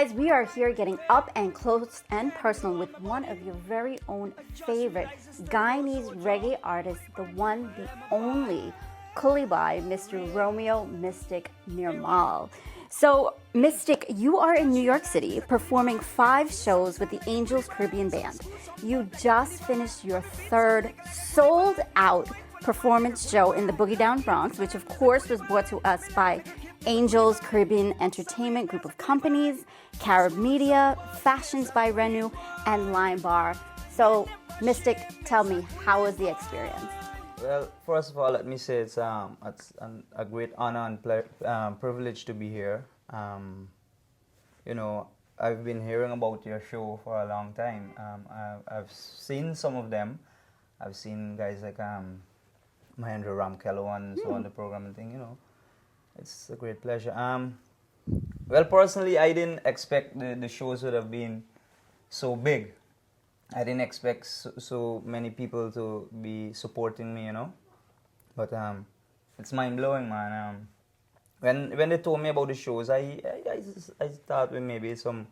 guys, we are here getting up and close and personal with one of your very own favorite Guyanese reggae artists, the one, the only, Coolie Bai, Mr. Romeo Mystic Nermal. So, Mystic, you are in New York City performing 5 shows with the Angels Caribbean Band. You just finished your 3rd sold-out performance show in the Boogie Down Bronx, which of course was brought to us by Angels Caribbean Entertainment Group of Companies, Carib Media, Fashions by Renu, and Lime Bar. So, Mystic, tell me, how was the experience? Well, first of all, let me say it's a great honor and privilege to be here. You know, I've been hearing about your show for a long time. I've seen some of them. I've seen guys like Mahendra Ramkello and so on the program and thing, you know. It's a great pleasure. Well, personally, I didn't expect the shows would have been so big. I didn't expect so many people to be supporting me, you know. But it's mind-blowing, man. When they told me about the shows, I thought maybe some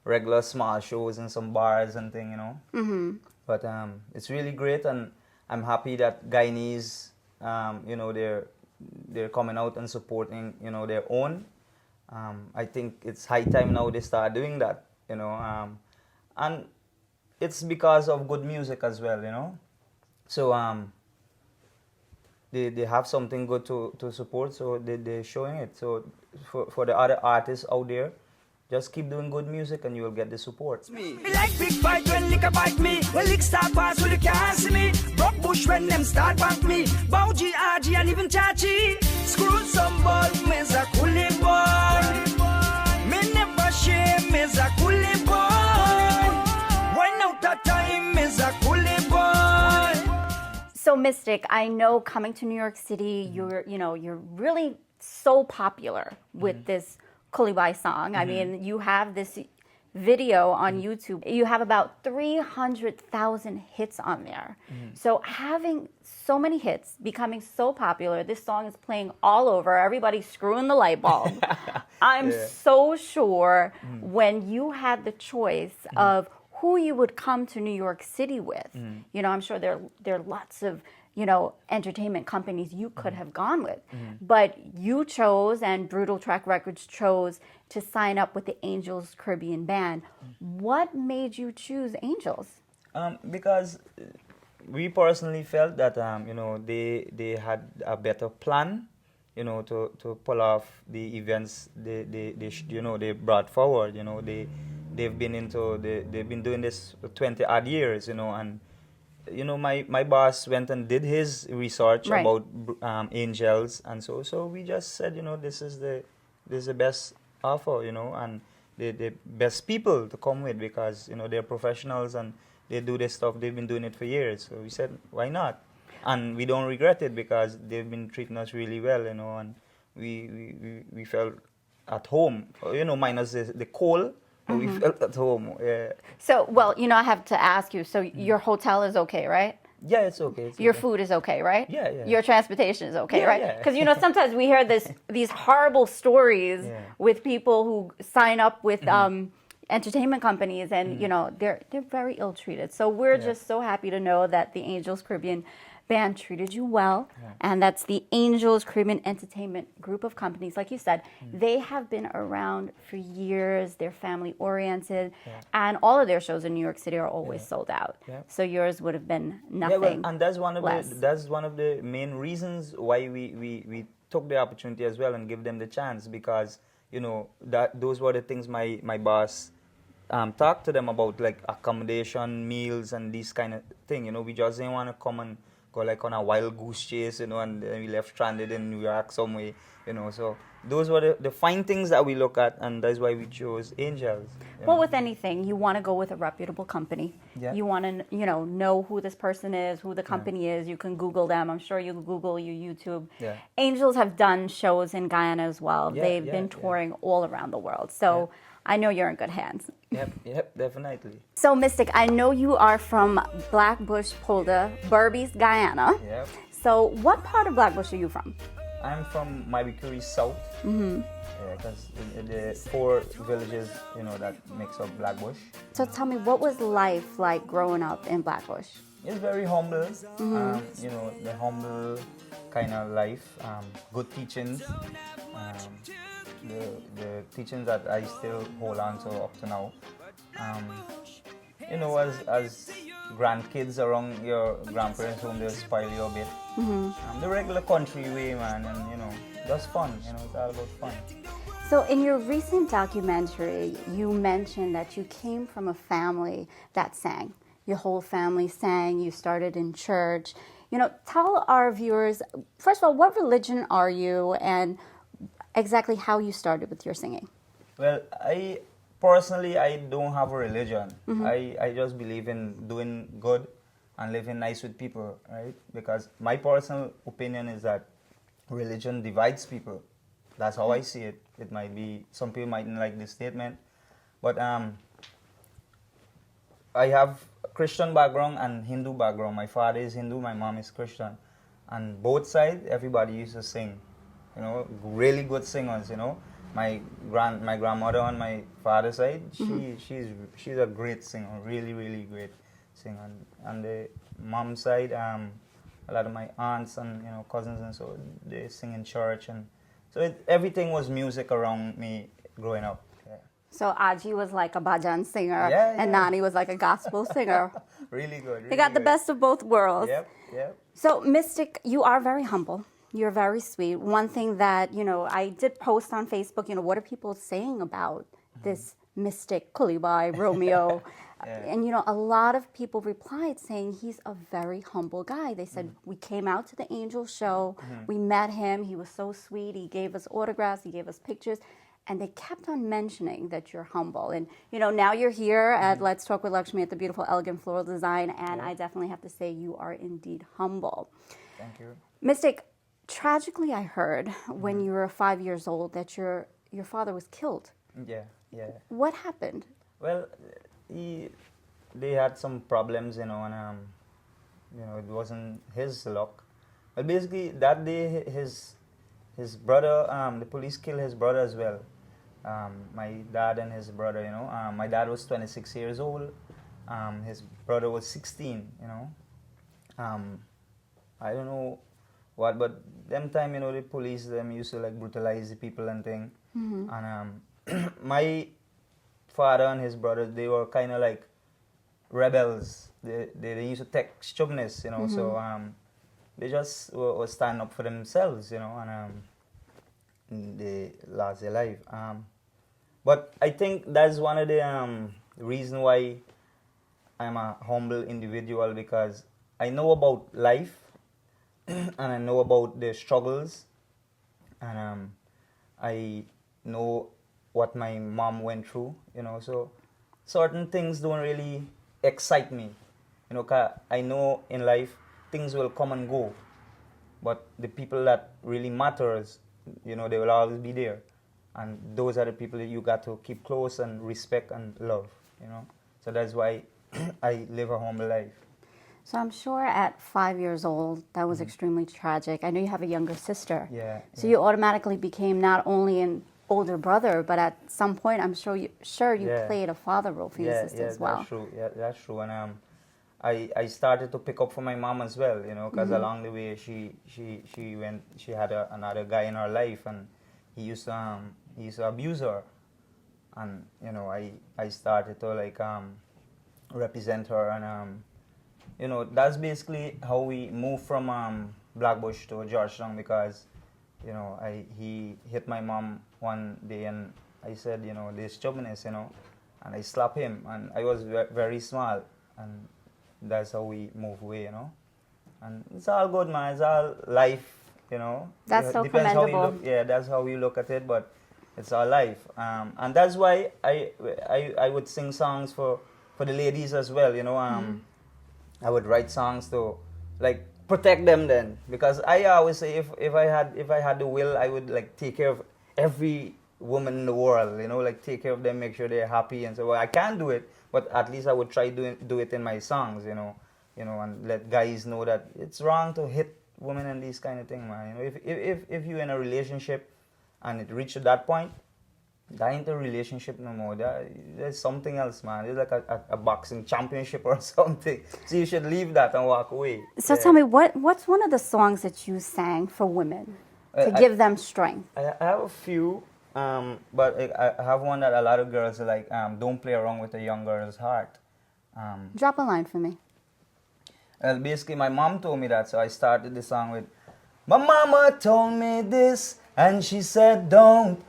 regular small shows in some bars and thing, you know. Mm-hmm. But it's really great, and I'm happy that Guyanese, you know, they're coming out and supporting, you know, their own. I think it's high time now they start doing that, you know. And it's because of good music as well, you know. So they have something good to support, so they're showing it. So for the other artists out there, just keep doing good music and you will get the support. Me like big fight when liquor bite me. When lick start pass, well you can't see me. Black Bush when them start bank me. Bougie, RG and even Chachi. Screw some boy, me's a coolie boy. Me never shame, me's a coolie boy. Why not that time, me's a coolie boy. So, Mystic, I know coming to New York City, you're really so popular with this Coolie Bai song. I mean, you have this video on YouTube. You have about 300,000 hits on there. So having so many hits, becoming so popular, this song is playing all over. Everybody's screwing the light bulb. I'm so sure when you had the choice of who you would come to New York City with, you know, I'm sure there are lots of, you know, entertainment companies you could have gone with. But you chose, and Brutal Track Records chose, to sign up with the Angels Caribbean Band. What made you choose Angels? Because we personally felt that, you know, they had a better plan, you know, to pull off the events they brought forward. You know, they've been doing this for 20 odd years, you know, and you know, my boss went and did his research about Angels, and so we just said, you know, this is the best offer, you know, and the best people to come with, because you know they're professionals and they do this stuff. They've been doing it for years, so we said, why not? And we don't regret it because they've been treating us really well, you know, and we felt at home, you know, minus the cold. We felt at home. Yeah. So, well, you know, I have to ask you. So, your hotel is okay, right? Yeah, it's okay. Your food is okay, right? Yeah. Your transportation is okay, Yeah, right? Because you know, sometimes we hear these horrible stories with people who sign up with entertainment companies, and you know, they're very ill treated. So we're just so happy to know that the Angels Caribbean Band treated you well, and that's the Angels Caribbean Entertainment Group of Companies. Like you said, they have been around for years. They're family oriented, and all of their shows in New York City are always sold out. So yours would have been nothing. Yeah, well, and that's one of the main reasons why we took the opportunity as well and give them the chance, because you know those were the things my boss talked to them about, like accommodation, meals, and these kind of thing. You know, we just didn't want to come and go like on a wild goose chase, you know, and then we left stranded in New York somewhere, you know. So those were the fine things that we look at, and that's why we chose Angels. Well, with anything, you want to go with a reputable company. Yeah. You want to, you know who this person is, who the company is. You can Google them. I'm sure you Google, you YouTube. Yeah. Angels have done shows in Guyana as well. Yeah, They've been touring all around the world. So I know you're in good hands. Yep, definitely. So, Mystic, I know you are from Black Bush Poulda Guyana. Yep. So, what part of Black Bush are you from? I'm from Maibikuri South. Yeah, because the 4 villages, you know, that makes up Black Bush. So tell me, what was life like growing up in Black Bush? It's very humble, you know, the humble kind of life, good teachings, the teachings that I still hold on to up to now. You know, as grandkids around your grandparents' home, they'll spoil you a bit. The regular country way, man, and you know, just fun, you know, it's all about fun. So in your recent documentary, you mentioned that you came from a family that sang. Your whole family sang, you started in church. You know, tell our viewers, first of all, what religion are you and exactly how you started with your singing? Well, personally, I don't have a religion. I just believe in doing good and living nice with people, right? Because my personal opinion is that religion divides people. That's how I see it. It might be, some people mightn't like this statement, but I have a Christian background and Hindu background. My father is Hindu, my mom is Christian. And both sides, everybody used to sing. You know, really good singers, you know. My grandmother on my father's side, she's a great singer, really, really great singer. And the mom's side, a lot of my aunts and, you know, cousins and so, they sing in church. And so everything was music around me growing up. So Aji was like a bhajan singer, Yeah, and yeah. Nani was like a gospel singer. Really good. Really You got the good. best of both worlds. Yep. So Mystic, you are very humble. You're very sweet. One thing that, you know, I did post on Facebook, you know, what are people saying about this Mystic, Coolie Bai, Romeo? And, you know, a lot of people replied saying he's a very humble guy. They said, we came out to the Angel show, we met him, he was so sweet, he gave us autographs, he gave us pictures. And they kept on mentioning that you're humble. And, you know, now you're here at Let's Talk with Lakshmee at the beautiful, elegant floral design. And I definitely have to say you are indeed humble. Thank you. Mystic, tragically I heard when you were 5 years old that your father was killed. Yeah. What happened? Well, they had some problems, you know, and, you know, it wasn't his luck. But basically, that day, his brother, the police killed his brother as well. My dad and his brother, you know. My dad was 26 years old. His brother was 16, you know. I don't know what, but them time, you know, the police, them used to like brutalize the people and thing. And my father and his brother, they were kind of like rebels. They used to take stubbornness, you know. So they just were stand up for themselves, you know, and they lost their life. But I think that's one of the reason why I'm a humble individual, because I know about life and I know about the struggles, and I know what my mom went through, you know. So certain things don't really excite me, you know, 'cause I know in life things will come and go, but the people that really matters, you know, they will always be there, and those are the people that you got to keep close and respect and love, you know. So that's why I live a humble life. So I'm sure at 5 years old, that was extremely tragic. I know you have a younger sister. Yeah. So you automatically became not only an older brother, but at some point, I'm sure you played a father role for your sister as well. That's true. Yeah, that's true. And I started to pick up for my mom as well, you know, because along the way she had another guy in her life, and he used to abuse her, and you know, I started to like represent her, and you know, that's basically how we moved from Black Bush to Georgetown, because you know, he hit my mom one day, and I said, you know, there's stubbornness, you know, and I slapped him, and I was very small, and that's how we move away, you know. And it's all good, man. It's all life, you know. That's so Depends how you commendable. look. Yeah, that's how you look at it, but it's our life. And that's why I would sing songs for the ladies as well, you know. I would write songs to like protect them then, because I always say if I had the will, I would like take care of every woman in the world, you know, like take care of them, make sure they're happy, and so well, I can't do it, but at least I would try do it in my songs, you know, and let guys know that it's wrong to hit women and these kind of thing, man. You know, if you're in a relationship and it reached that point, that ain't a relationship no more. There's something else, man. It's like a boxing championship or something. So you should leave that and walk away. So tell me, what's one of the songs that you sang for women to give them strength? I have a few, but I have one that a lot of girls are like, don't play around with a young girl's heart. Drop a line for me. Basically, my mom told me that, so I started the song with, my mama told me this, and she said, don't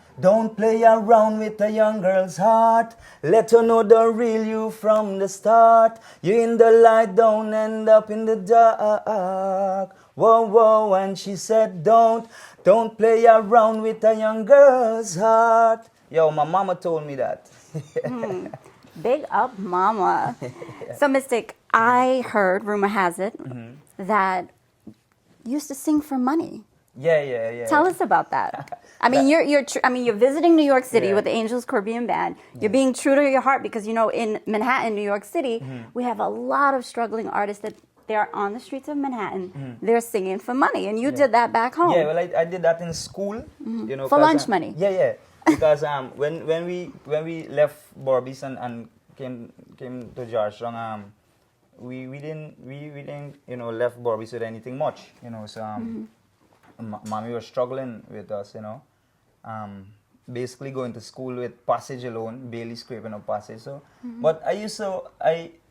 play around with a young girl's heart. Let her know the real you from the start. You in the light, don't end up in the dark. Whoa, whoa, and she said, don't play around with a young girl's heart. Yo, my mama told me that. Big up, mama. So, Mystic, I heard, rumor has it, that you used to sing for money. Yeah. Tell us about that. I mean, you're visiting New York City with the Angels Caribbean Band. You're being true to your heart because, you know, in Manhattan, New York City, we have a lot of struggling artists that they're on the streets of Manhattan. They're singing for money, and you did that back home. Yeah, well, I did that in school. You know, for lunch money. Yeah. Because when we left Barbies and came to Georgetown, we didn't you know left Barbies with anything much, you know. So mommy was struggling with us, you know. Basically going to school with passage alone, barely scraping up passage. So, but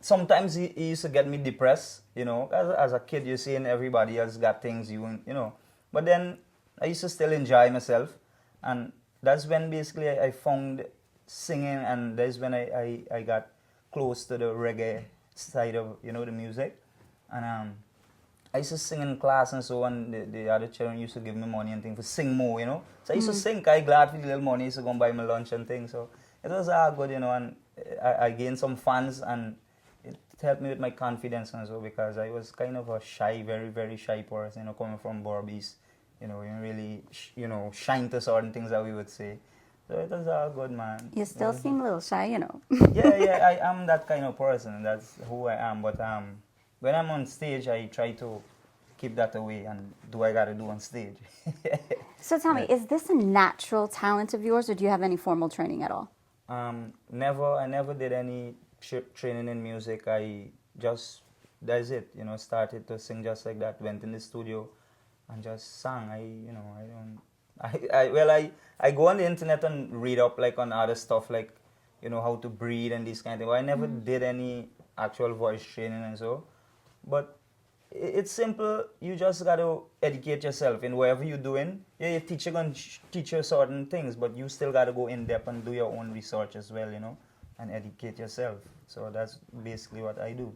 sometimes it used to get me depressed, you know. As a kid, you're seeing everybody else got things you know. But then I used to still enjoy myself, and that's when basically I found singing, and that's when I got close to the reggae side of, you know, the music. And I used to sing in class and so on. The other children used to give me money and things for sing more, you know. So I used to sing. I glad for the little money. I used to go and buy my lunch and things. So it was good, you know, and I gained some fans, and it helped me with my confidence and so, because I was kind of a shy, very, very shy person, you know, coming from Barbies. You know, you really, you know, shine to certain things that we would say. So it was all good, man. You still seem a little shy, you know. yeah, I am that kind of person. That's who I am. But when I'm on stage, I try to keep that away and do what I got to do on stage. So tell me, is this a natural talent of yours, or do you have any formal training at all? Never. I never did any training in music. That's it. You know, started to sing just like that. Went in the studio and just sang. I go on the internet and read up like on other stuff, like, you know, how to breathe and these kind of things. I never did any actual voice training and so. But it's simple. You just got to educate yourself in whatever you're doing. Yeah, your teacher can teach you certain things, but you still got to go in depth and do your own research as well, you know, and educate yourself. So that's basically what I do.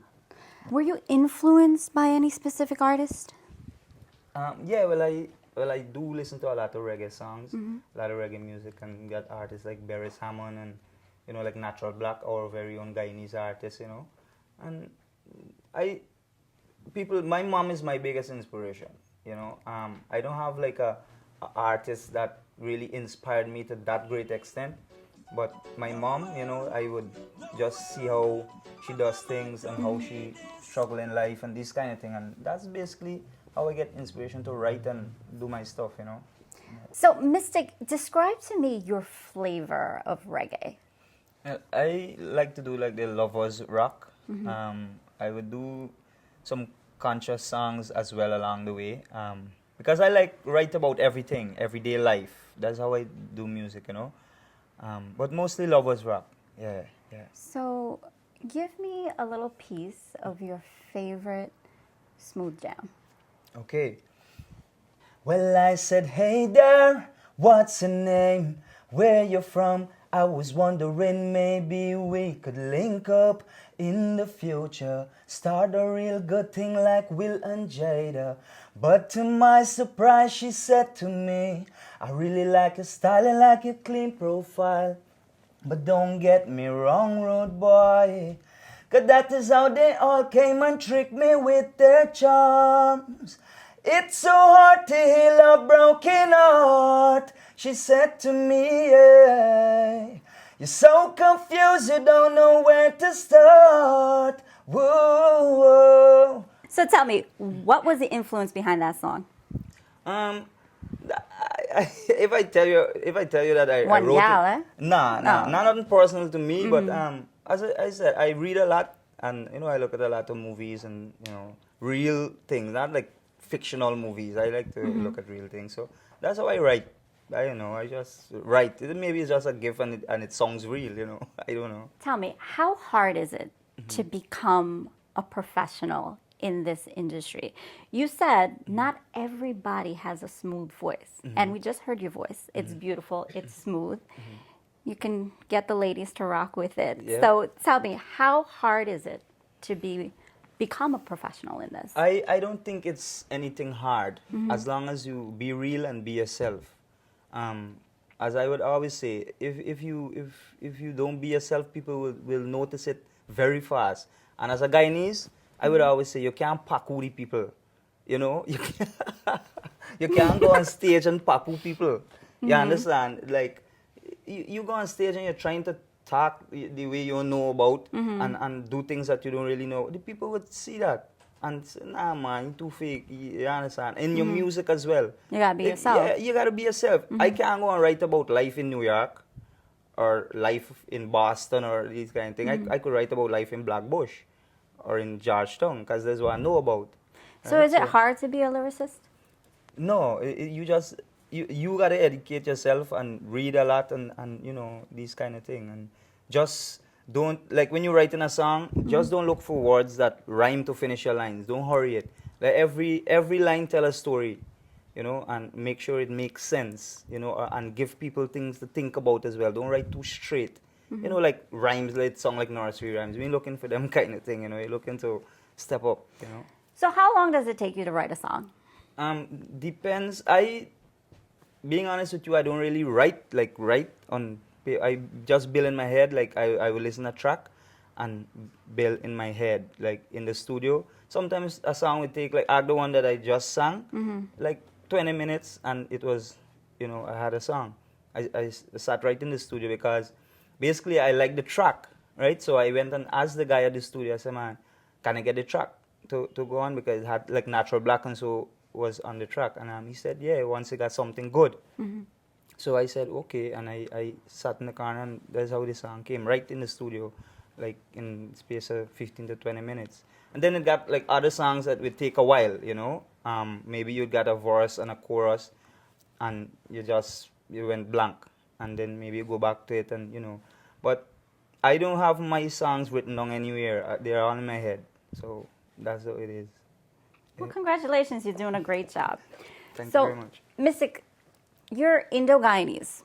Were you influenced by any specific artist? Yeah, well, I do listen to a lot of reggae songs, a lot of reggae music, and got artists like Beres Hammond and, you know, like Natural Black, our very own Guyanese artist, you know. And my mom is my biggest inspiration, you know. I don't have like a artist that really inspired me to that great extent, but my mom, you know, I would just see how she does things and how she struggles in life and this kind of thing, and that's basically how I get inspiration to write and do my stuff, you know. So, Mystic, describe to me your flavor of reggae. I like to do like the lovers rock. I would do some conscious songs as well along the way, because I like write about everything, everyday life. That's how I do music, you know. But mostly lovers rock. Yeah. So, give me a little piece of your favorite smooth jam. Okay. Well, I said, hey there, what's your name? Where you from? I was wondering maybe we could link up in the future. Start a real good thing like Will and Jada. But to my surprise, she said to me, I really like your style and like your clean profile. But don't get me wrong, rude boy, 'cause that is how they all came and tricked me with their charms. It's so hard to heal a broken heart, she said to me, yeah. You're so confused, you don't know where to start. Whoa. So tell me, what was the influence behind that song? If I tell you that I One wrote gal, it, eh? nah, No. not personal to me, but as I said, I read a lot, and I look at a lot of movies and real things, not like fictional movies. I like to look at real things, so that's how I write. I don't know. I just write. Maybe it's just a gift, and it sounds real. I don't know. Tell me, how hard is it to become a professional in this industry? You said not everybody has a smooth voice, and we just heard your voice. It's beautiful. It's smooth. You can get the ladies to rock with it. Yeah. So tell me, how hard is it to become a professional in this? I don't think it's anything hard as long as you be real and be yourself. As I would always say, if you don't be yourself, people will notice it very fast. And as a Guyanese, I would always say you can't paku the people. You can't go on stage and paku people. You understand? Like you go on stage and you're trying to talk the way you know about and do things that you don't really know. The people would see that and say, nah man, you too fake. You understand? In your music as well. You gotta be yourself. Yeah, you gotta be yourself. I can't go and write about life in New York or life in Boston or these kind of things. I could write about life in Black Bush or in Georgetown because that's what I know about. So is it hard to be a lyricist? No, you gotta educate yourself and read a lot and these kind of thing, and just don't, like when you're writing a song, just don't look for words that rhyme to finish your lines. Don't hurry it. Like every line tell a story, and make sure it makes sense, and give people things to think about as well. Don't write too straight. Like rhymes, like song like nursery rhymes. We're looking for them kind of thing, you're looking to step up, So how long does it take you to write a song? Depends. Being honest with you, I don't really write on. I just build in my head. Like I will listen to a track, and build in my head. Like in the studio, sometimes a song would take like the one that I just sang, like 20 minutes, and it was, I had a song. I sat right in the studio because basically I like the track, right? So I went and asked the guy at the studio. I said, man, can I get the track to go on, because it had like Natural Black and so was on the track, and he said, yeah, once he got something good. So I said, okay, and I sat in the car, and that's how the song came, right in the studio, like in space of 15 to 20 minutes. And then it got like other songs that would take a while, maybe you got a verse and a chorus, and you went blank, and then maybe you go back to it, and but I don't have my songs written down anywhere. They're all in my head, so that's how it is. Well, congratulations, you're doing a great job. Thank you very much. Mystic, you're Indo-Guyanese.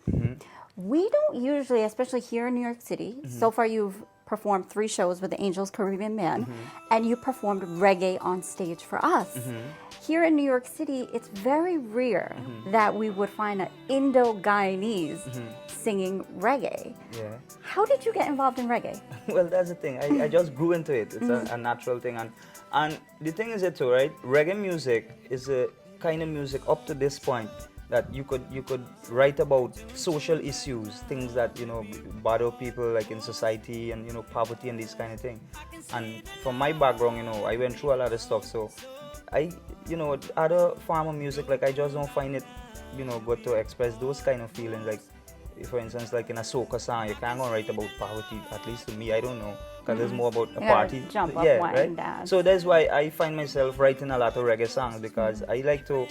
We don't usually, especially here in New York City, so far you've performed 3 shows with the Angels Caribbean Band, and you performed reggae on stage for us. Here in New York City, it's very rare that we would find an Indo-Guyanese singing reggae. Yeah. How did you get involved in reggae? Well, that's the thing. I just grew into it. It's a natural thing. And the thing is that, right? Reggae music is a kind of music up to this point that you could write about social issues, things that bother people like in society, and poverty and this kind of thing. And from my background, I went through a lot of stuff. So other form of music, like I just don't find it good to express those kind of feelings. Like for instance, like in a soca song, you can't go and write about poverty. At least to me, I don't know, because it's more about a party. Jump up, wine, right? dance. So that's why I find myself writing a lot of reggae songs, because I like to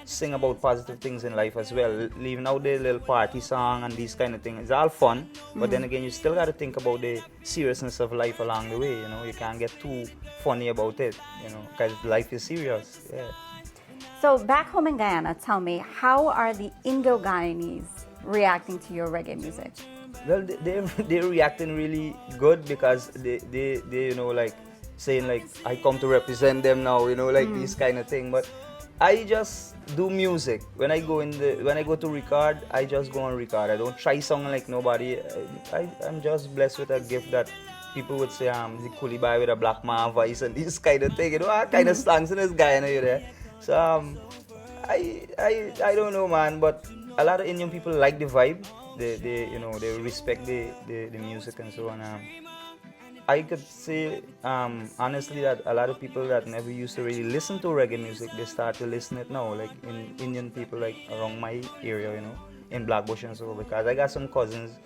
sing about positive things in life as well. Leaving out the little party song and these kind of things. It's all fun, but then again, you still got to think about the seriousness of life along the way. You can't get too funny about it, because life is serious. Yeah. So back home in Guyana, tell me, how are the Indo-Guyanese reacting to your reggae music? Well, they're reacting really good, because they like saying like I come to represent them now, like this kind of thing. But I just do music. When I go to record, I just go and record. I don't try song like nobody. I'm just blessed with a gift that people would say I'm the Coolie Bai with a black man voice and this kind of thing. Kind of slangs in this Guyana, So I don't know, man, but a lot of Indian people like the vibe. They respect the music and so on. I could say honestly that a lot of people that never used to really listen to reggae music, they start to listen it now, like in Indian people like around my area, you know, in Black Bush and so, because I got some cousins,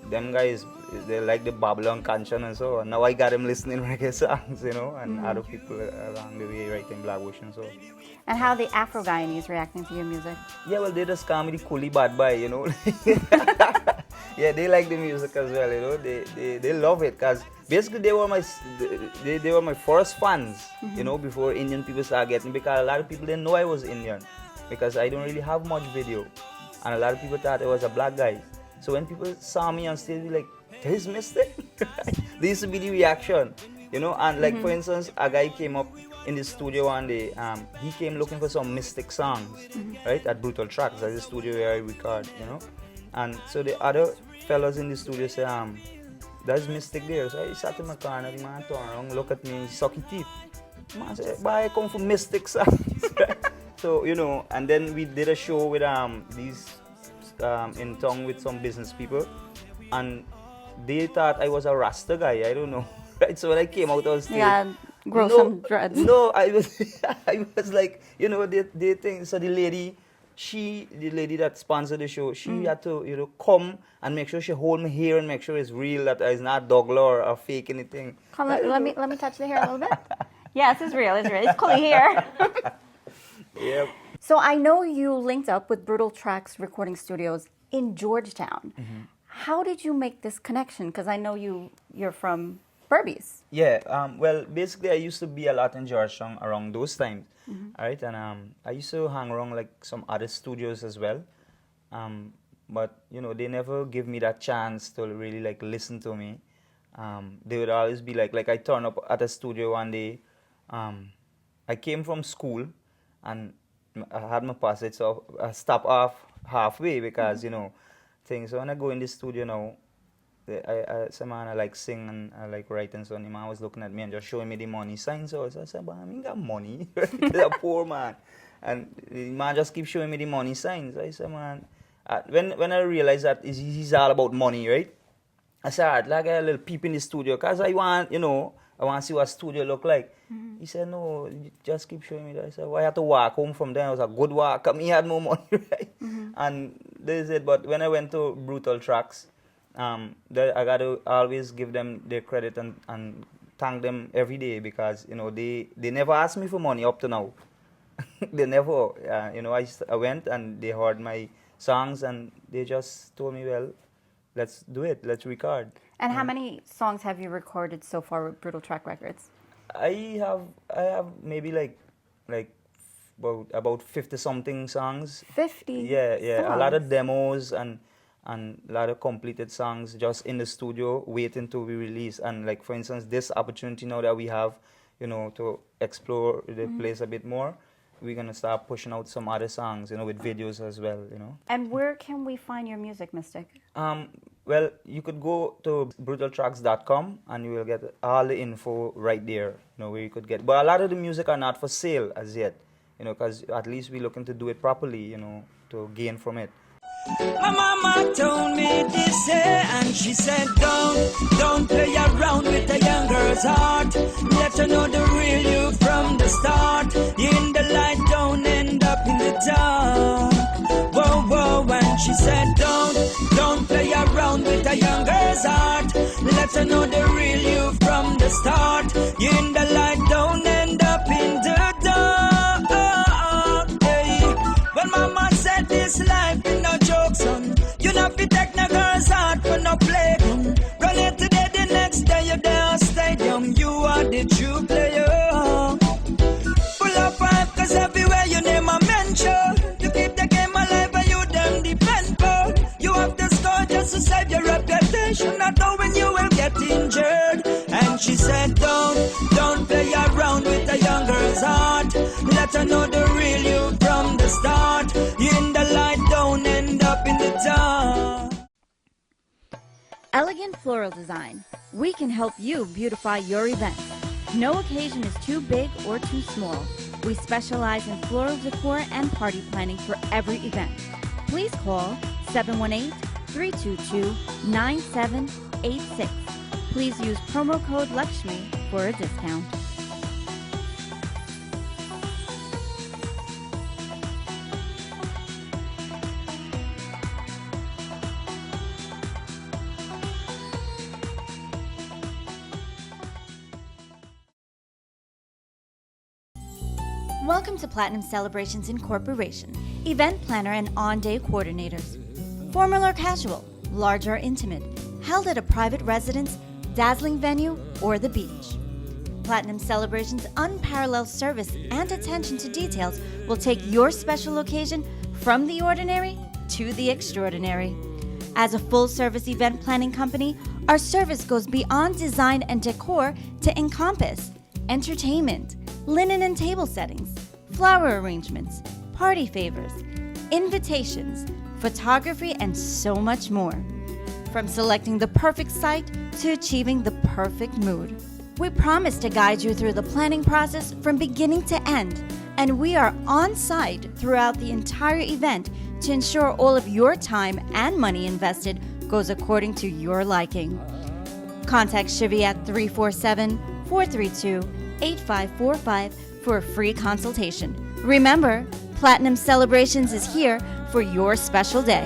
them guys, they like the Babylon Kanchan and so on. Now I got them listening reggae songs, you know, and other people along the way right in Black Bush and so. And how are the Afro-Guyanese reacting to your music? Yeah, well, they just call me the Coolie Bai, you know. Yeah, they like the music as well, you know. They love it, because basically they were my first fans, you know, before Indian people started getting, because a lot of people didn't know I was Indian, because I don't really have much video, and a lot of people thought I was a black guy. So when people saw me on stage, they were like, "There's Mystic." There used to be the reaction, you know. And like for instance, a guy came up in the studio one day. He came looking for some Mystic songs, right, at Brutal Tracks. That's the studio where I record, you know. And so the other fellas in the studio said, "There's Mystic there." So I sat in my corner, the man turned around, look at me, suck his teeth. The man said, "Why I come for Mystic songs?" So, you know, and then we did a show with these in town with some business people, and they thought I was a Rasta guy. I don't know, right? So when I came out on stage, Yeah, grow some dreads. no, I was like, you know, they think so. The lady that sponsored the show, she had to, you know, come and make sure she hold my hair and make sure it's real, that it's not Douglas or fake anything. Come, let me touch the hair a little bit. Yes, it's real. It's real. It's Coolie hair. Yep. So I know you linked up with Brutal Tracks recording studios in Georgetown. How did you make this connection? Because I know you're from Berbice. Yeah, well, basically I used to be a lot in Georgetown around those times, right? And I used to hang around like some other studios as well. But, you know, they never give me that chance to really like listen to me. They would always be like I turned up at a studio one day. I came from school and I had my passage, so I stopped off halfway because, you know, things. So when I go in the studio now, some man I like sing and I like write and so on. The man was looking at me and just showing me the money signs. So I said, "But I ain't got money." I'm a poor man. And the man just keeps showing me the money signs. I said, "Man," when I realized that he's all about money, right? I said, "I'd like a little peep in the studio because I want, you know, I want to see what studio look like." He said, "No, you just keep showing me that." I said, "Well, I had to walk home from there. It was a good walk. I mean, he had no money, right?" And this is it. But when I went to Brutal Tracks, I got to always give them their credit and thank them every day, because, you know, they never asked me for money up to now. They never, you know, I went and they heard my songs and they just told me, "Well, let's do it. Let's record." And how many songs have you recorded so far with Brutal Track Records? I have maybe like about 50 something songs. 50. Yeah, songs. a lot of demos and a lot of completed songs just in the studio waiting to be released. And like for instance, this opportunity now that we have, you know, to explore the place a bit more, we're gonna start pushing out some other songs, you know, with videos as well, you know. And where can we find your music, Mystic? Well, you could go to brutaltracks.com and you will get all the info right there, you know, where you could get. But a lot of the music are not for sale as yet, you know, because at least we're looking to do it properly, you know, to gain from it. My mama told me this, and she said, don't play around with a young girl's heart. Let her know the real you from the start. In the light, don't end up in the dark. Whoa, whoa, and she said, don't play around with a young girl's heart. Let her know the real you from the start. In the light, don't end up in the dark. Hey. When mama said this life in no joke, son, you not be take no girl's heart for no play. Run it today, the next day you're there stadium. You are the true player. Full of five, cause everywhere you name a mention. You keep the game alive and you them depend for. You have to score just to save your reputation. Not knowing you will get injured. And she said, don't play around with a young girl's heart. Let her know the real you from the start. In the light, don't end up in the dark. Elegant Floral Design. We can help you beautify your event. No occasion is too big or too small. We specialize in floral decor and party planning for every event. Please call 718-322-9786 please use promo code Lakshmee for a discount. Welcome to Platinum Celebrations Incorporation, event planner and on-day coordinators. Formal or casual, large or intimate, held at a private residence, dazzling venue, or the beach. Platinum Celebrations' unparalleled service and attention to details will take your special occasion from the ordinary to the extraordinary. As a full-service event planning company, our service goes beyond design and decor to encompass entertainment, linen and table settings, flower arrangements, party favors, invitations, photography, and so much more. From selecting the perfect site to achieving the perfect mood. We promise to guide you through the planning process from beginning to end, and we are on site throughout the entire event to ensure all of your time and money invested goes according to your liking. Contact Shivy at 347-432-8545 for a free consultation. Remember, Platinum Celebrations is here for your special day.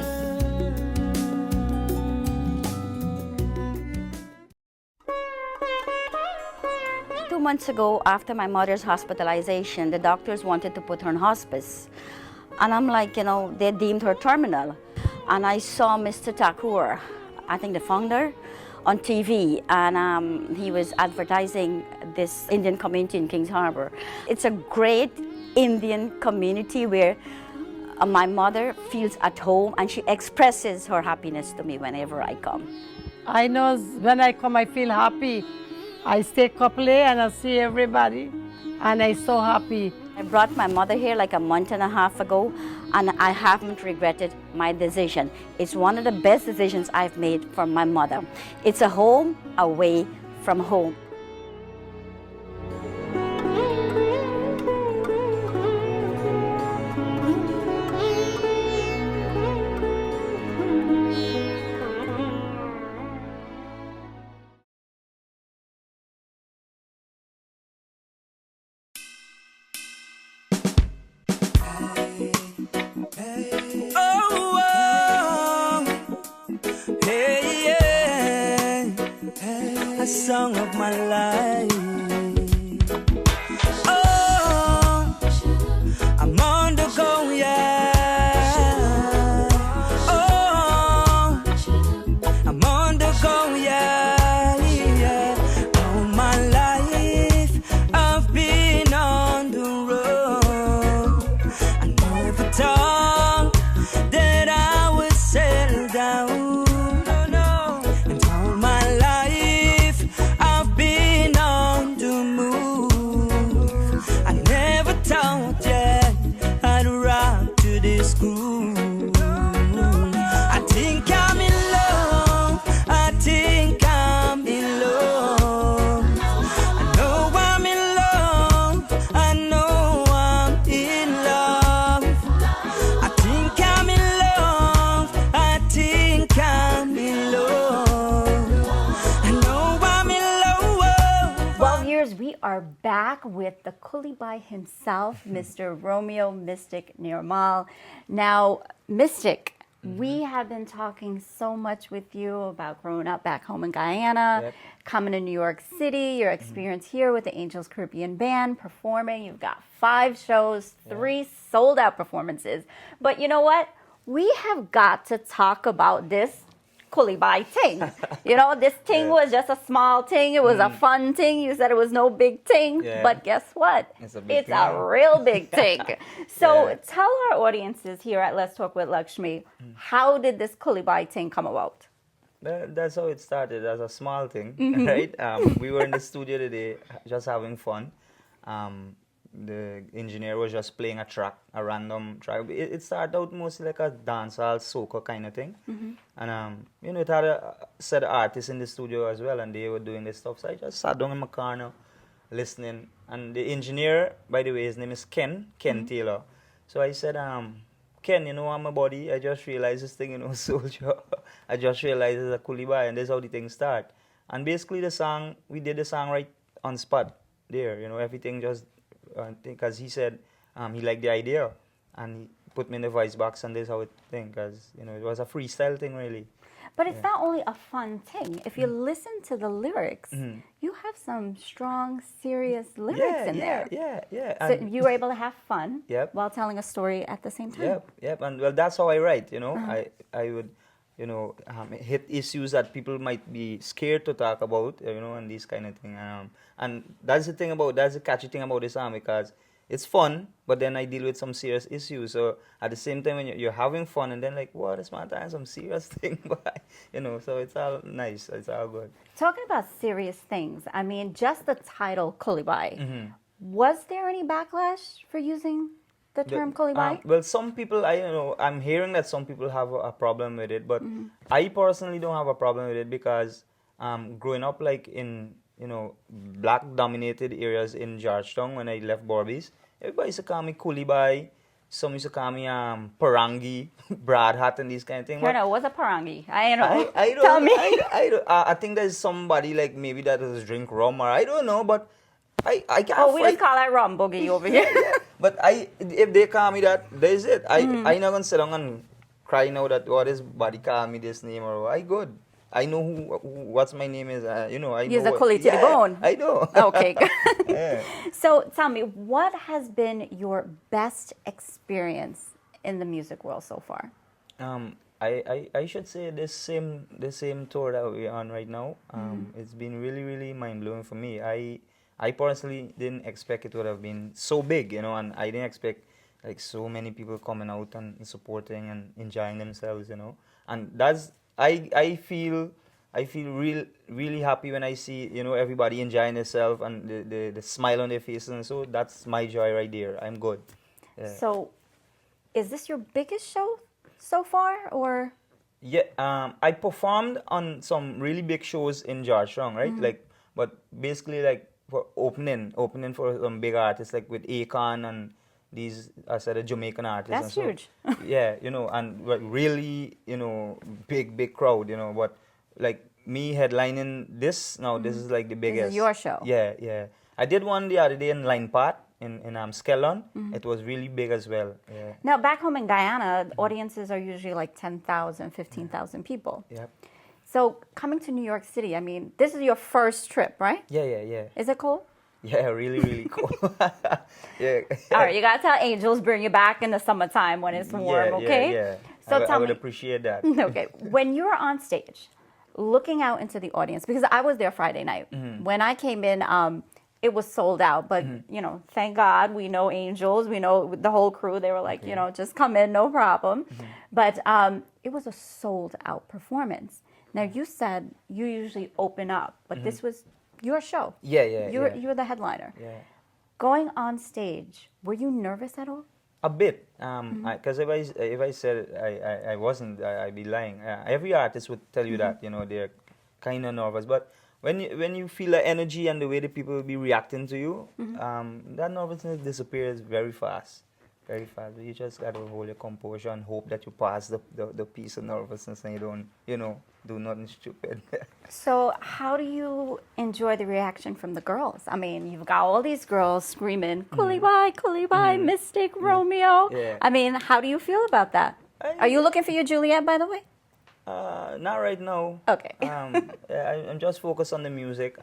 Months ago, after my mother's hospitalization, the doctors wanted to put her in hospice. And I'm like, they deemed her terminal. And I saw Mr. Thakur, I think the founder, on TV, and he was advertising this Indian community in Kings Harbor. It's a great Indian community where my mother feels at home, and she expresses her happiness to me whenever I come. I know when I come, I feel happy. I stay couple and I see everybody, and I'm so happy. I brought my mother here like a month and a half ago, and I haven't regretted my decision. It's one of the best decisions I've made for my mother. It's a home away from home. Song of my life. Oh, I'm on the go, yeah. Oh, I'm on the go, yeah, yeah. All my life I've been on the road. I never thought that I would settle down. Back with the Coolie Bai himself, Mr. Romeo Mystic Nermal. Now, Mystic, we have been talking so much with you about growing up back home in Guyana, coming to New York City, your experience here with the Angels Caribbean Band, performing. You've got 5 shows, 3 sold-out performances. But you know what? We have got to talk about this Coolie Bai thing. This thing was just a small thing. It was a fun thing. You said it was no big thing. But guess what? It's a real big thing. So tell our audiences here at Let's Talk with Lakshmee, how did this Coolie Bai thing come about? That's how it started, as a small thing, right? We were in the studio today just having fun. The engineer was just playing a track, a random track. It started out mostly like a dancehall, soca kind of thing. And, it had a set of artists in the studio as well, and they were doing this stuff. So I just sat down in my corner listening. And the engineer, by the way, his name is Ken Taylor. So I said, Ken, on my body, I just realized this thing, soldier. I just realized it's a Coolie Bai, and that's how the thing started. And basically the song, we did the song right on spot there, you know, everything just, because he said he liked the idea, and he put me in the voice box, and this is how it thing, because, you know, it was a freestyle thing really. But it's not only a fun thing. If you listen to the lyrics, you have some strong, serious lyrics in there. Yeah. So And you were able to have fun Yep. while telling a story at the same time. Yep. And well, that's how I write, you know. I would, you know, hit issues that people might be scared to talk about, you know, and these kind of thing. And that's the catchy thing about this song, because it's fun, but then I deal with some serious issues. So at the same time, when you're having fun, and then like, what is my time? Some serious thing, but you know. So it's all nice. It's all good. Talking about serious things, I mean, just the title Coolie Bai. Was there any backlash for using the term Coolie Bai? Well, some people, I'm hearing that some people have a problem with it, but I personally don't have a problem with it, because growing up like in, you know, black-dominated areas in Georgetown when I left Barbies, everybody used to call me Coolie Bai. Some used to call me Parangi, Brad Hat, and these kind of things. What's a parangi? I don't know. I don't, Tell me. I think there's somebody like maybe that does drink rum, or I don't know, but I can't. Oh, we just call that rum boogie over here. But if they call me that, there's it. I not gonna sit down and cry now that what is body call me this name, or I good. I know what's my name is. You know, I Use know the coolie to the bone. I know. Okay, good. Yeah. So tell me, what has been your best experience in the music world so far? I should say the same tour that we're on right now. It's been really, really mind blowing for me. I personally didn't expect it would have been so big, you know, and I didn't expect like so many people coming out and supporting and enjoying themselves, you know. And that's I feel really happy when I see, you know, everybody enjoying themselves and the smile on their faces, and so that's my joy right there. I'm good. Yeah. So, is this your biggest show so far, or? Yeah, I performed on some really big shows in Georgetown, right? Like, but basically like for opening for some big artists, like with Akon and these, I said, a Jamaican artists. That's and so, huge. Yeah, you know, and like really, you know, big crowd, you know. But like me headlining this now, this is like the biggest. This is your show. Yeah. I did one the other day in Line Part in Skellon. It was really big as well. Yeah. Now, back home in Guyana, audiences are usually like 10,000, 15,000 people. Yep. So, coming to New York City, I mean, this is your first trip, right? Yeah. Is it cool? Yeah, really cool. Yeah. All right, you gotta tell Angels bring you back in the summertime when it's warm, okay? Yeah. So I tell would me, appreciate that. okay, when you're on stage, looking out into the audience, because I was there Friday night. When I came in, it was sold out, but you know, thank God, we know Angels, we know the whole crew. They were like, you know, just come in, no problem. But it was a sold out performance. Now you said you usually open up, but this was your show. Yeah. You're the headliner. Yeah. Going on stage, were you nervous at all? A bit, because if I said I wasn't, I'd be lying. Every artist would tell you that, you know, they're kind of nervous. But when you feel the energy and the way the people will be reacting to you, that nervousness disappears very fast. Very fast. You just got to hold your composure and hope that you pass the piece of nervousness and you don't, you know, do nothing stupid. So how do you enjoy the reaction from the girls? I mean, you've got all these girls screaming, Coolie Bai, Mystic, Romeo. Yeah. I mean, how do you feel about that? Are you looking for your Juliet, by the way? Not right now. Okay. I'm just focused on the music.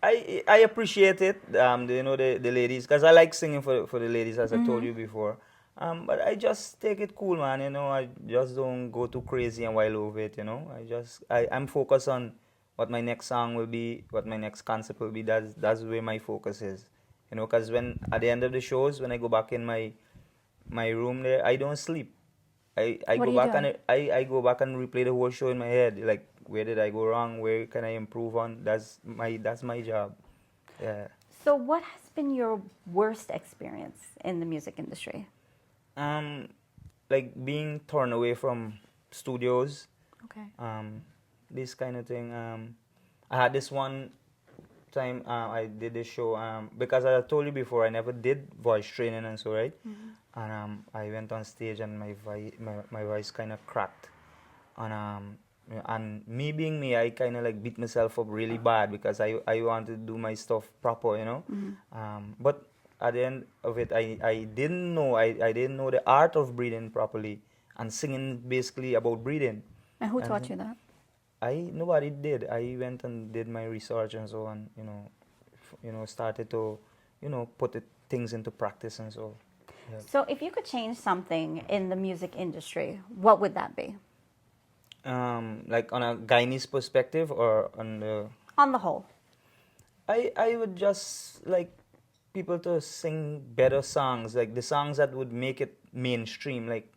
I appreciate it, you know, the ladies, because I like singing for the ladies, as I told you before. But I just take it cool, man, you know. I just don't go too crazy and wild over it, you know. I'm focused on what my next song will be, what my next concept will be. That's where my focus is, you know, because when at the end of the shows, when I go back in my room there, I don't sleep. I go back and replay the whole show in my head, like, where did I go wrong? Where can I improve on? That's my job. Yeah. So what has been your worst experience in the music industry? Like being torn away from studios. Okay. This kind of thing. I had this one time I did this show because I told you before I never did voice training and so, right? And I went on stage and my voice kind of cracked. And And me being me, I kind of like beat myself up really bad because I wanted to do my stuff proper, you know. But at the end of it, I didn't know I didn't know the art of breathing properly and singing basically about breathing. And who taught you that? Nobody did. I went and did my research and so on, started to, put things into practice and so. Yeah. So if you could change something in the music industry, what would that be? Like on a Guyanese perspective or on the... On the whole. I would just like people to sing better songs, like the songs that would make it mainstream. Like,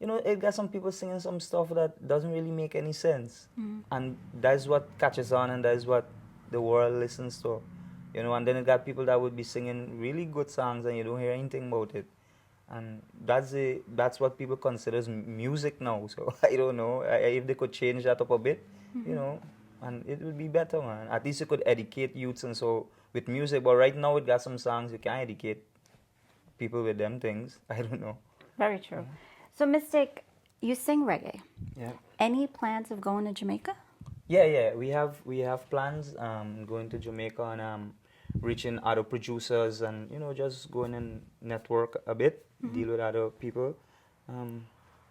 it got some people singing some stuff that doesn't really make any sense. And that's what catches on and that's what the world listens to. And then it got people that would be singing really good songs and you don't hear anything about it. And that's what people consider as music now. So I don't know if they could change that up a bit, and it would be better, man. At least you could educate youths and so with music. But right now it got some songs you can't educate people with them things. I don't know. Very true. So Mystic, you sing reggae. Yeah. Any plans of going to Jamaica? Yeah. We have plans going to Jamaica and reaching other producers and just going and network a bit, deal with other people.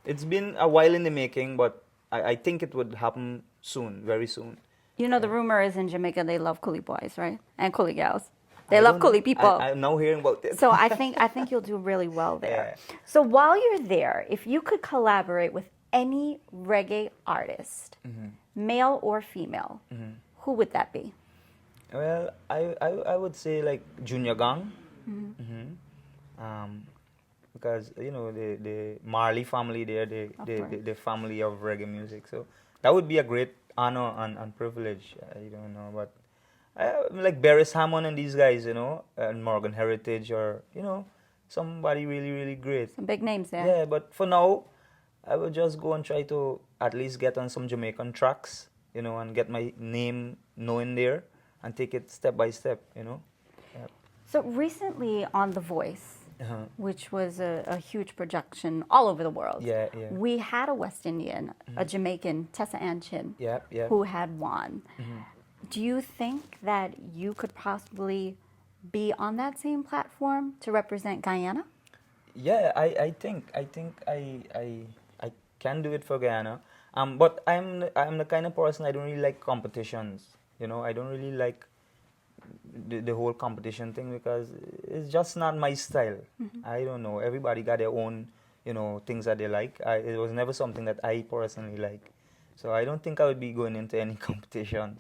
It's been a while in the making, but I think it would happen soon, very soon. The rumor is in Jamaica they love Coolie boys, right? And Coolie gals. They love Coolie people. I'm now hearing about this. So I think you'll do really well there. Yeah. So while you're there, if you could collaborate with any reggae artist, male or female, who would that be? Well, I would say like Junior Gang, because the Marley family there, the family of reggae music. So that would be a great honor and privilege. I don't know, but like Barris Hammond and these guys, and Morgan Heritage or somebody really really great. Some big names there. Yeah, but for now, I would just go and try to at least get on some Jamaican tracks, and get my name known there. And take it step by step, Yep. So recently on The Voice, which was a huge production all over the world, we had a West Indian, a Jamaican, Tessa Ann Chin, who had won. Do you think that you could possibly be on that same platform to represent Guyana? Yeah, I think I can do it for Guyana. But I'm the kind of person I don't really like competitions. I don't really like the whole competition thing because it's just not my style. I don't know. Everybody got their own, things that they like. It was never something that I personally like. So I don't think I would be going into any competition.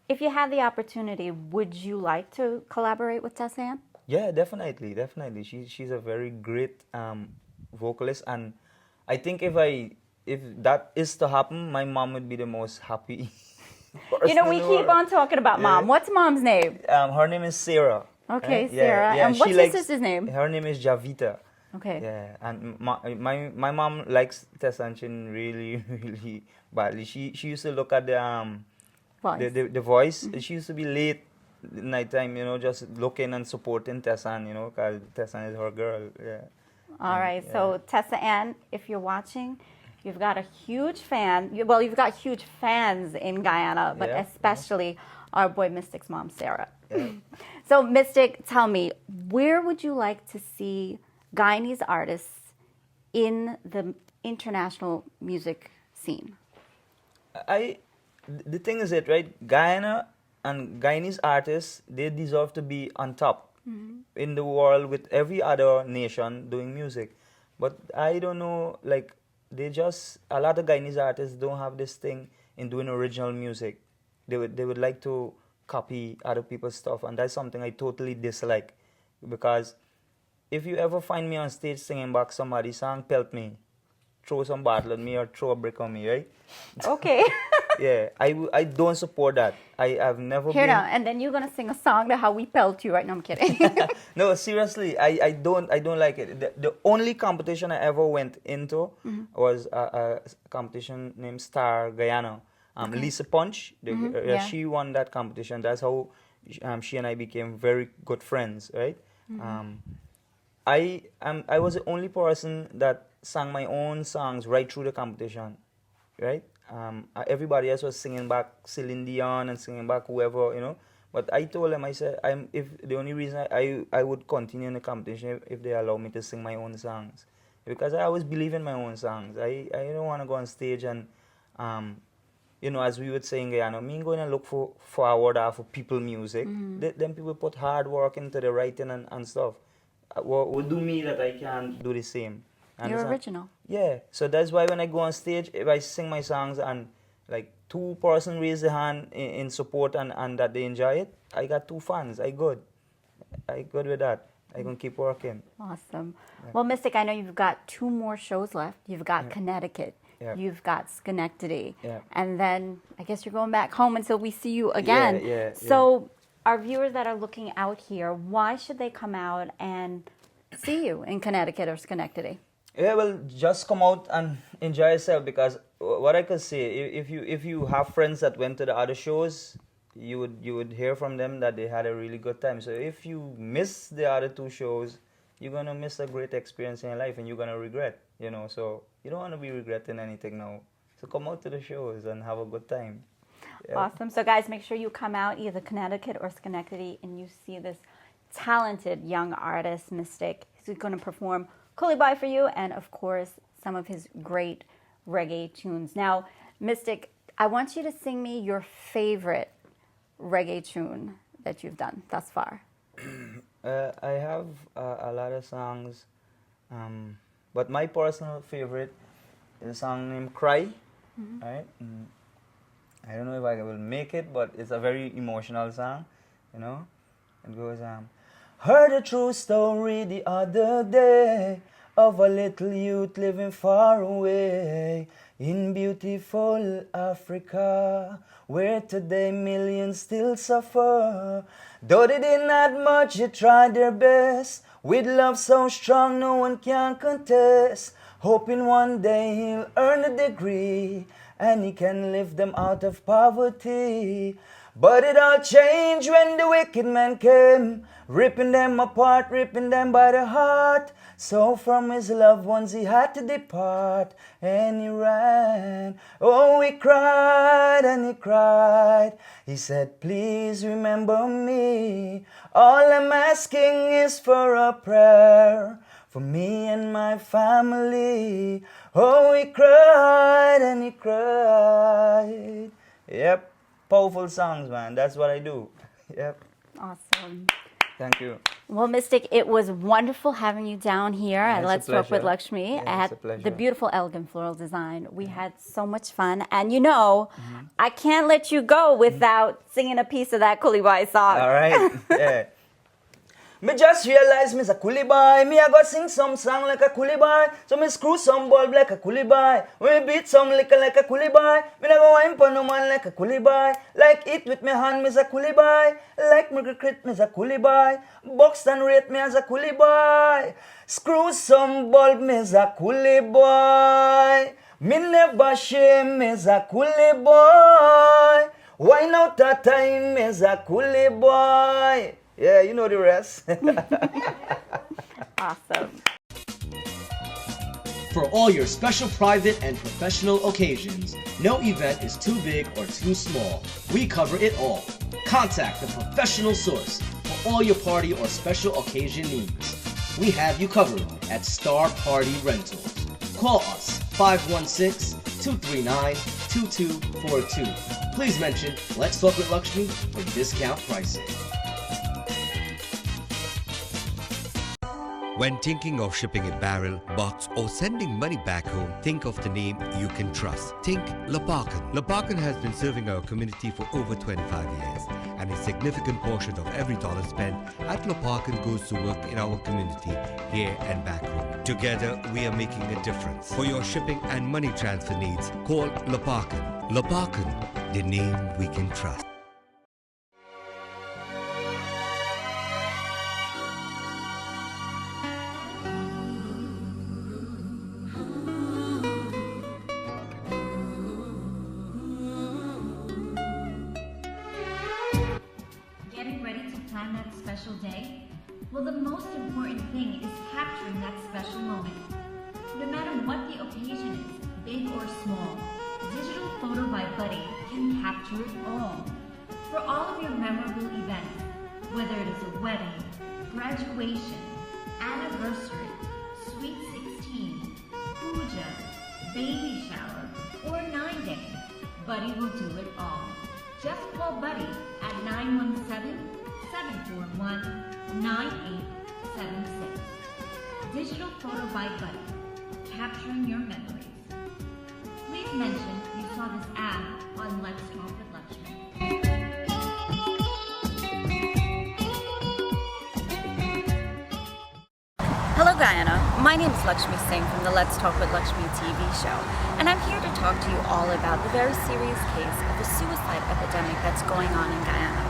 If you had the opportunity, would you like to collaborate with Tessa Ann? Yeah, definitely. She's a very great vocalist, and I think if that is to happen, my mom would be the most happy. We keep on talking about Mom. What's Mom's name? Her name is Sarah. Okay, right? Sarah. Yeah. And what's your sister's name? Her name is Javita. Okay. Yeah, and my mom likes Tessa Ann Chin really, really badly. She used to look at the Voice. She used to be late at night time, just looking and supporting Tessa Ann, because Tessa Ann is her girl. Yeah. All right. So Tessa Ann, if you're watching, you've got a huge fan. You've got huge fans in Guyana, but especially our boy Mystic's mom, Sarah. Yeah. So Mystic, tell me, where would you like to see Guyanese artists in the international music scene? The thing is right? Guyana and Guyanese artists, they deserve to be on top in the world with every other nation doing music. But I don't know, like, a lot of Guyanese artists don't have this thing in doing original music. They would like to copy other people's stuff, and that's something I totally dislike. Because if you ever find me on stage singing back somebody's song, pelt me, throw some bottle at me or throw a brick on me, right? Okay. Yeah, I don't support that. I have never Here now, and then you're gonna sing a song to how we pelt you, right? No, I'm kidding. No, seriously, I don't like it. The only competition I ever went into was a competition named Star Guyana. Lisa Punch, she won that competition. That's how she and I became very good friends, right? I was the only person that sang my own songs right through the competition, right? everybody else was singing back Celine Dion and singing back whoever, you know. But I told them, I said, if the only reason I would continue in the competition if they allow me to sing my own songs, because I always believe in my own songs. I don't want to go on stage and you know, as we would say in Guyana, me going and look forward for people music. Then people put hard work into the writing and stuff. What do me that I can't do the same? You're original. Yeah. So that's why when I go on stage, if I sing my songs and like 2 persons raise their hand in support and that they enjoy it, I got 2 fans. I good with that. I can keep working. Awesome. Yeah. Well, Mystic, I know you've got 2 more shows left. You've got Connecticut. Yeah. You've got Schenectady. Yeah. And then I guess you're going back home until we see you again. So our viewers that are looking out here, why should they come out and see you in Connecticut or Schenectady? Yeah, well, just come out and enjoy yourself, because what I could say, if you have friends that went to the other shows, you would hear from them that they had a really good time. So if you miss the other 2 shows, you're gonna miss a great experience in your life and you're gonna regret, you know. So you don't want to be regretting anything now. So come out to the shows and have a good time. Yeah. Awesome. So guys, make sure you come out either Connecticut or Schenectady and you see this talented young artist, Mystic. He's going to perform Coolie Bai for you and, of course, some of his great reggae tunes. Now, Mystic, I want you to sing me your favorite reggae tune that you've done thus far. I have a lot of songs, but my personal favorite is a song named Cry. Right? I don't know if I will make it, but it's a very emotional song, you know. It goes, heard a true story the other day of a little youth living far away in beautiful Africa, where today millions still suffer. Though they didn't have much, they tried their best. With love so strong, no one can contest. Hoping one day he'll earn a degree and he can lift them out of poverty. But it all changed when the wicked man came, ripping them apart, ripping them by the heart. So from his loved ones he had to depart, and he ran. Oh, he cried and he cried. He said, please remember me. All I'm asking is for a prayer for me and my family. Oh, he cried and he cried. Yep, powerful songs, man. That's what I do. Yep. Awesome. Thank you. Well, Mystic, it was wonderful having you down here at Let's Talk with Lakshmee at the beautiful Elegant Floral Design. We had so much fun. And you know, I can't let you go without singing a piece of that Coolie Bai song. All right. Yeah. Me just realize me's a Coolie Bai. Me I go sing some song like a Coolie Bai. So me screw some bulb like a Coolie Bai. Me beat some liquor like a Coolie Bai. Me na go wine pon no man like a Coolie Bai. Like it with me hand me's a Coolie Bai. Like me cricket me's a Coolie Bai. Box and rate me as a Coolie Bai. Screw some bulb me's a Coolie Bai. Me never shame me's a Coolie Bai. Wine out that time me's a Coolie Bai. Yeah, you know the rest. Awesome. For all your special private and professional occasions, no event is too big or too small. We cover it all. Contact the professional source for all your party or special occasion needs. We have you covered at Star Party Rentals. Call us 516-239-2242. Please mention Let's Talk with Lakshmee for discount pricing. When thinking of shipping a barrel, box or sending money back home, think of the name you can trust. Think Lapakan. Lapakan has been serving our community for over 25 years, and a significant portion of every dollar spent at Lapakan goes to work in our community here and back home. Together, we are making a difference. For your shipping and money transfer needs, call Lapakan. Lapakan, the name we can trust. Day? Well, the most important thing is capturing that special moment. No matter what the occasion is, big or small, digital photos capture it all. For all of your memorable events, whether it is a wedding, graduation, anniversary, sweet 16, puja, baby shower, or 9-day, Buddy will do it all. Just call Buddy at 917-741-9876. Digital photo by Buddy, capturing your memories. Please mention you saw this ad on Let's Talk with Lakshmee. Hello Guyana, my name is Lakshmee Singh from the Let's Talk with Lakshmee TV show, and I'm here to talk to you all about the very serious case of the suicide epidemic that's going on in Guyana.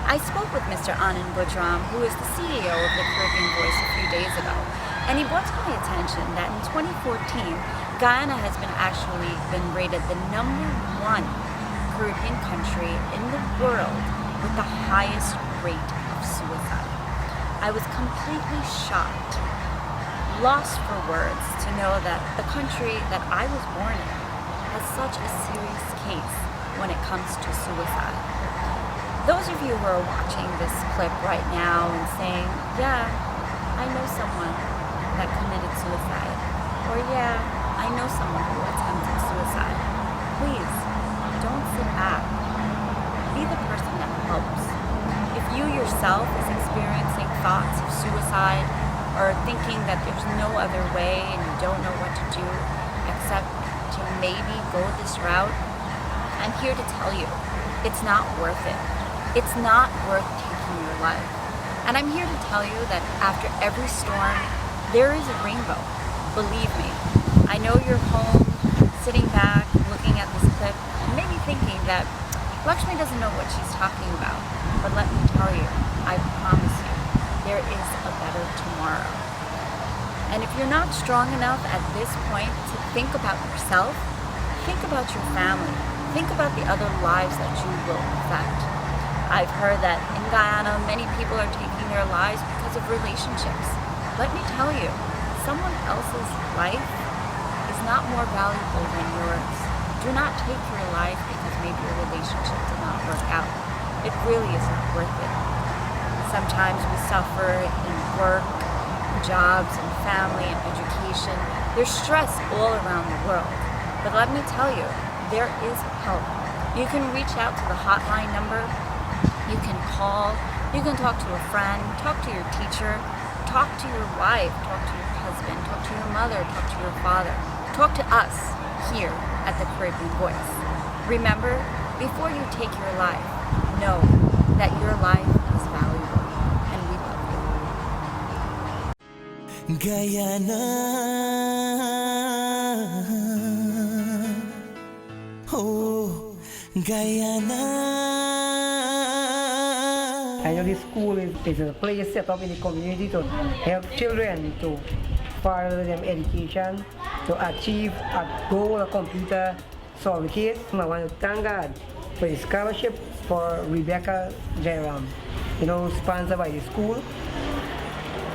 I spoke with Mr. Anand Budram, who is the CEO of the Caribbean Voice, a few days ago, and he brought to my attention that in 2014, Guyana has been rated the #1 Caribbean country in the world with the highest rate of suicide. I was completely shocked, lost for words, to know that the country that I was born in has such a serious case when it comes to suicide. Those of you who are watching this clip right now and saying, yeah, I know someone that committed suicide, or yeah, I know someone who attempted suicide, please don't sit back. Be the person that helps. If you yourself is experiencing thoughts of suicide, or thinking that there's no other way and you don't know what to do except to maybe go this route, I'm here to tell you, it's not worth it. It's not worth taking your life. And I'm here to tell you that after every storm, there is a rainbow. Believe me. I know you're home, sitting back, looking at this clip, and maybe thinking that Lakshmee doesn't know what she's talking about. But let me tell you, I promise you, there is a better tomorrow. And if you're not strong enough at this point to think about yourself, think about your family. Think about the other lives that you will affect. I've heard that in Guyana, many people are taking their lives because of relationships. Let me tell you, someone else's life is not more valuable than yours. Do not take your life because maybe your relationship did not work out. It really is not worth it. Sometimes we suffer in work, jobs, and family, and education. There's stress all around the world. But let me tell you, there is help. You can reach out to the hotline number. You can call. You can talk to a friend, talk to your teacher, talk to your wife, talk to your husband, talk to your mother, talk to your father. Talk to us here at the Caribbean Voice. Remember, before you take your life, know that your life is valuable, and we love you. Guyana, oh, Guyana. I know this school is a place set up in the community to help children to further their education, to achieve a goal, a computer certificate. I want to thank God for the scholarship for Rebecca Jairam, sponsored by the school.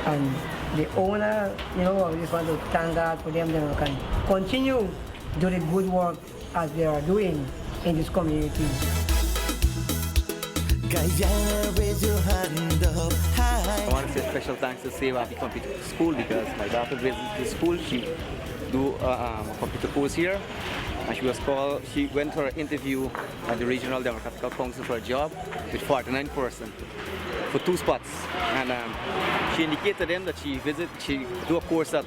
And the owner, I just want to thank God for them. They can continue to do the good work as they are doing in this community. Guyana, raise your hand up high. I want to say special thanks to Save Abee Computer School because my daughter visits the school. She do a computer course here, and she went for an interview at the Regional Democratic Council for a job with 49 persons for 2 spots. And she indicated to them that she do a course at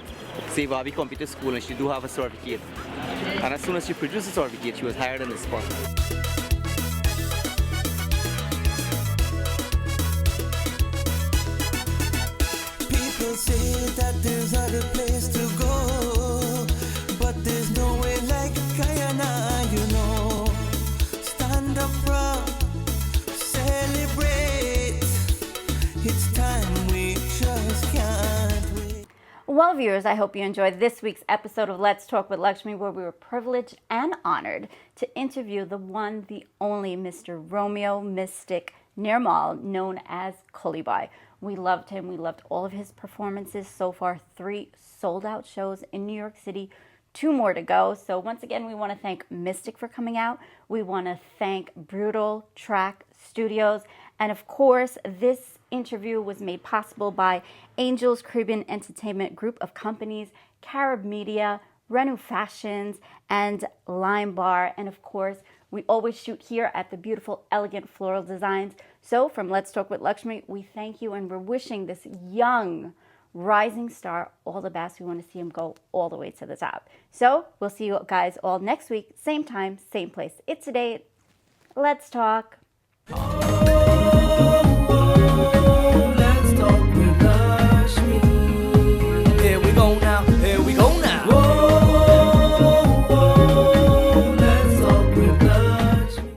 Save Abee Computer School and she do have a certificate. And as soon as she produced the certificate, she was hired on the spot. People say that there's other place to go, but there's no way like Guyana, Stand up proud, celebrate. It's time, we just can't wait. Well, viewers, I hope you enjoyed this week's episode of Let's Talk with Lakshmee, where we were privileged and honored to interview the one, the only Mr. Romeo Mystic Nermal, known as Coolie Bai. We loved him. We loved all of his performances so far. 3 sold-out shows in New York City, 2 more to go. So once again, we want to thank Mystic for coming out. We want to thank Brutal Track Studios. And of course, this interview was made possible by Angels Caribbean Entertainment Group of Companies, Carib Media, Renu Fashions, and Lime Bar. And of course, we always shoot here at the beautiful, elegant Floral Designs. So from Let's Talk with Lakshmee, we thank you, and we're wishing this young rising star all the best. We want to see him go all the way to the top. So we'll see you guys all next week, same time, same place. It's a date. Let's talk.